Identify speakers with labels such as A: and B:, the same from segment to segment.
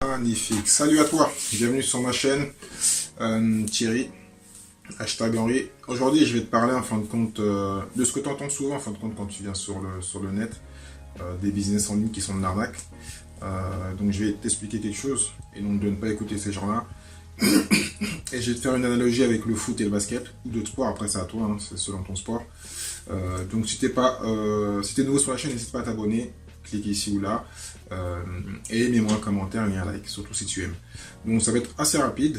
A: Magnifique, salut à toi, bienvenue sur ma chaîne, Thierry, #Henri. Aujourd'hui je vais te parler en fin de compte de ce que tu entends souvent en fin de compte quand tu viens sur le net, des business en ligne qui sont de l'arnaque. Donc je vais t'expliquer quelque chose et donc de ne pas écouter ces gens-là. Et je vais te faire une analogie avec le foot et le basket, ou d'autres sports, après c'est à toi, hein, c'est selon ton sport. Donc si tu es nouveau sur la chaîne, n'hésite pas à t'abonner, clique ici ou là, et mets-moi un commentaire et un like, surtout si tu aimes. Donc ça va être assez rapide.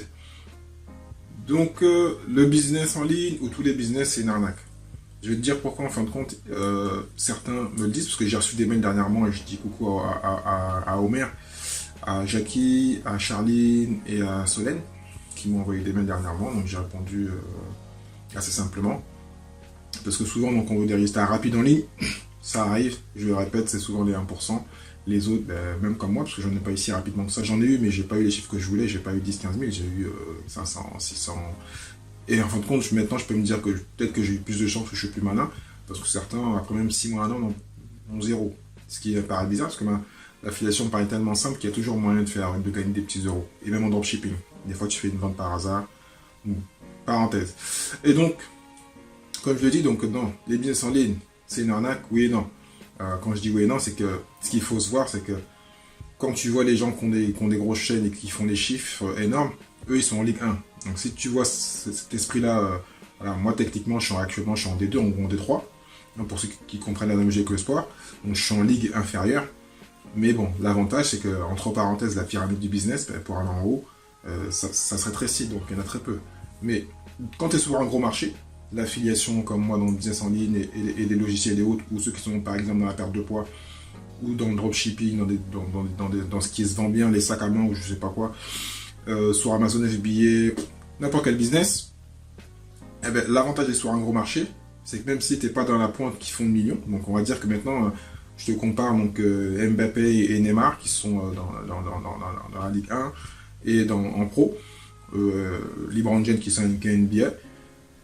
A: Donc le business en ligne, ou tous les business, c'est une arnaque. Je vais te dire pourquoi en fin de compte, certains me le disent, parce que j'ai reçu des mails dernièrement, et je dis coucou à Omer, à Jackie, à Charline et à Solène, qui m'ont envoyé des mails dernièrement, donc j'ai répondu assez simplement. Parce que souvent, donc, on veut des résultats rapides en ligne, ça arrive, je le répète, c'est souvent les 1%. Les autres, même comme moi, parce que j'en ai pas ici rapidement que ça, j'en ai eu, mais j'ai pas eu les chiffres que je voulais, j'ai pas eu 10-15 000, j'ai eu 500, 600. Et en fin de compte, maintenant, je peux me dire que peut-être que j'ai eu plus de chance, que je suis plus malin, parce que certains, après même 6 mois, 1 an, ont 0. Ce qui paraît bizarre, parce que l'affiliation paraît tellement simple qu'il y a toujours moyen de gagner des petits euros. Et même en dropshipping. Des fois, tu fais une vente par hasard. Parenthèse. Et donc, comme je le dis, donc non, les business en ligne, c'est une arnaque, oui et non. Quand je dis oui et non, c'est que ce qu'il faut se voir, c'est que quand tu vois les gens qui ont des grosses chaînes et qui font des chiffres énormes, eux, ils sont en Ligue 1. Donc si tu vois cet esprit-là, voilà, moi techniquement, actuellement, je suis en D2, en D3, hein, pour ceux qui comprennent l'analogie avec le sport. Donc je suis en Ligue inférieure. Mais bon, l'avantage, c'est que, entre parenthèses, la pyramide du business, pour aller en haut, ça se rétrécit, donc il y en a très peu. Mais quand tu es sur un gros marché, l'affiliation comme moi dans le business en ligne et les logiciels et autres, ou ceux qui sont par exemple dans la perte de poids, ou dans le dropshipping, dans ce qui se vend bien, les sacs à main ou je sais pas quoi, sur Amazon FBA, n'importe quel business, eh ben, l'avantage d'être sur un gros marché, c'est que même si tu n'es pas dans la pointe qui font de millions, donc on va dire que maintenant, je te compare donc Mbappé et Neymar qui sont dans la Ligue 1 et en pro, LeBron James qui sont en NBA.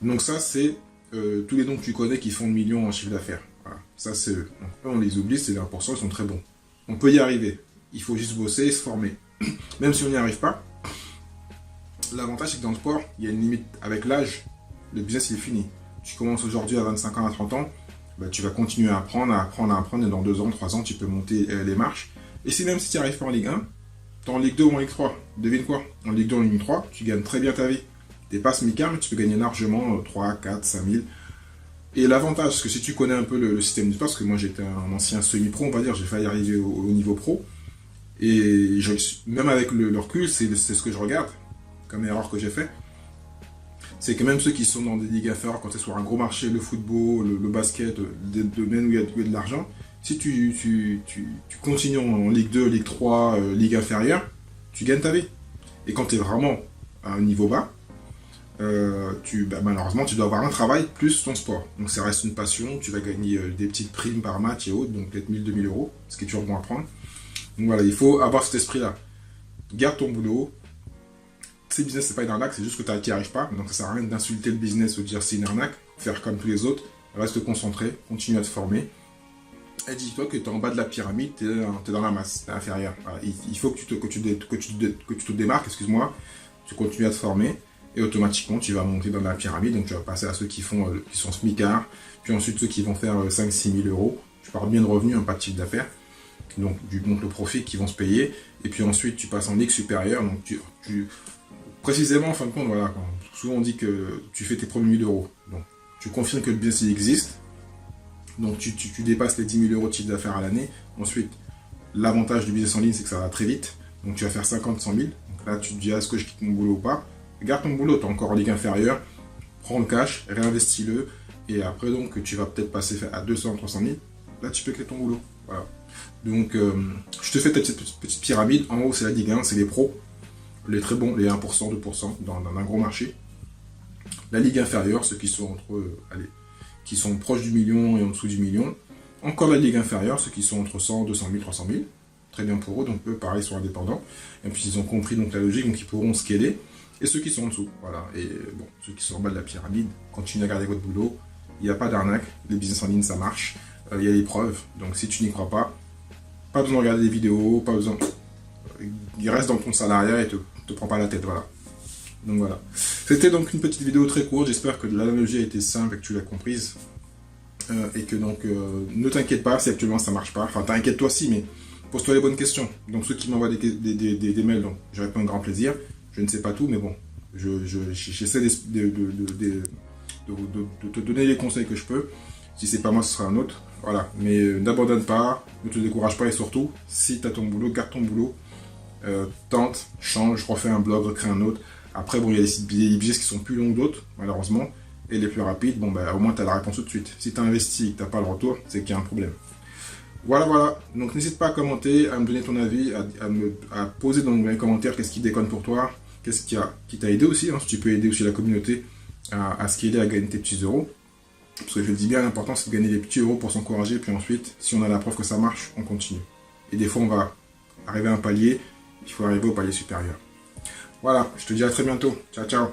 A: Donc ça, c'est tous les noms que tu connais qui font de millions en chiffre d'affaires. Voilà. Ça, c'est eux. Donc, eux, on les oublie, c'est les 1%, ils sont très bons. On peut y arriver. Il faut juste bosser et se former. Même si on n'y arrive pas, l'avantage, c'est que dans le sport, il y a une limite. Avec l'âge, le business, il est fini. Tu commences aujourd'hui à 25 ans, à 30 ans, bah, tu vas continuer à apprendre, et dans 2 ans, 3 ans, tu peux monter les marches. Et si même si tu n'y arrives pas en Ligue 1, tu es en Ligue 2 ou en Ligue 3. Devine quoi? En Ligue 2 ou en Ligue 3, tu gagnes très bien ta vie. Tu n'es pas smicard, mais tu peux gagner largement 3, 4, 5 000. Et l'avantage, c'est que si tu connais un peu le système du sport, parce que moi j'étais un ancien semi-pro, on va dire, j'ai failli arriver au niveau pro. Et même avec le recul, c'est ce que je regarde, comme erreur que j'ai fait. C'est que même ceux qui sont dans des ligues inférieures, quand c'est sur un gros marché, le football, le basket, des domaines où il y a de l'argent, si tu continues en Ligue 2, Ligue 3, Ligue inférieure, tu gagnes ta vie. Et quand tu es vraiment à un niveau bas, malheureusement, tu dois avoir un travail plus ton sport. Donc ça reste une passion, tu vas gagner des petites primes par match et autres, donc peut-être 1000-2000 euros, ce qui est toujours bon à prendre. Donc voilà, il faut avoir cet esprit-là. Garde ton boulot. Ces business, c'est pas une arnaque, c'est juste que tu n'y arrives pas. Donc ça sert à rien d'insulter le business ou de dire c'est une arnaque. Faire comme tous les autres, reste concentré, continue à te former. Et dis-toi que tu es en bas de la pyramide, tu es dans la masse, tu es inférieur. Voilà. Il faut que tu te démarques, excuse-moi, tu continues à te former. Et automatiquement, tu vas monter dans la pyramide, donc tu vas passer à ceux qui sont smicards, puis ensuite ceux qui vont faire 5-6 000 euros. Je parle bien de revenus, pas de chiffre d'affaires. Donc le profit qui vont se payer. Et puis ensuite, tu passes en ligue supérieure. Donc précisément, en fin de compte, voilà, souvent on dit que tu fais tes premiers 1000 euros. Donc tu confirmes que le business il existe. Donc tu dépasses les 10 000 euros de chiffre d'affaires à l'année. Ensuite, l'avantage du business en ligne, c'est que ça va très vite. Donc tu vas faire 50-100 000. Donc là, tu te dis, est-ce que je quitte mon boulot ou pas? Garde ton boulot, tu es encore en ligue inférieure, prends le cash, réinvestis-le, et après donc tu vas peut-être passer à 200-300 000, là tu peux quitter ton boulot. Voilà. Donc je te fais ta petite pyramide, en haut c'est la Ligue 1, c'est les pros, les très bons, les 1%, 2% dans un gros marché. La ligue inférieure, ceux qui sont qui sont proches du million et en dessous du million. Encore la ligue inférieure, ceux qui sont entre 100, 200 000, 300 000. Très bien pour eux, donc eux pareil sont indépendants. Et puis ils ont compris donc la logique, donc ils pourront scaler. Et ceux qui sont en dessous, voilà. Et bon, ceux qui sont en bas de la pyramide, continuez à garder votre boulot. Il n'y a pas d'arnaque, les business en ligne ça marche. il y a des preuves. Donc si tu n'y crois pas, pas besoin de regarder des vidéos, pas besoin. Il reste dans ton salariat et te prends pas la tête, voilà. Donc voilà. C'était donc une petite vidéo très courte, j'espère que l'analogie a été simple et que tu l'as comprise. Et que donc, ne t'inquiète pas si actuellement ça marche pas. Enfin, t'inquiète-toi aussi, mais pose-toi les bonnes questions. Donc ceux qui m'envoient des mails, donc, je réponds avec grand plaisir. Je ne sais pas tout, mais bon, j'essaie de te donner les conseils que je peux. Si c'est pas moi, ce sera un autre. Voilà, mais n'abandonne pas, ne te décourage pas et surtout, si tu as ton boulot, garde ton boulot. Tente, change, refais un blog, recrée un autre. Après, bon, il y a des business qui sont plus longs que d'autres, malheureusement. Et les plus rapides, bon, bah, au moins, tu as la réponse tout de suite. Si tu as investi et que tu n'as pas le retour, c'est qu'il y a un problème. Voilà, voilà. Donc, n'hésite pas à commenter, à me donner ton avis, à poser dans les commentaires qu'est-ce qui déconne pour toi, qu'est-ce qui t'a aidé aussi. Hein, si tu peux aider aussi la communauté à scaler, à gagner tes petits euros. Parce que je le dis bien, l'important, c'est de gagner des petits euros pour s'encourager. Puis ensuite, si on a la preuve que ça marche, on continue. Et des fois, on va arriver à un palier. Il faut arriver au palier supérieur. Voilà, je te dis à très bientôt. Ciao, ciao.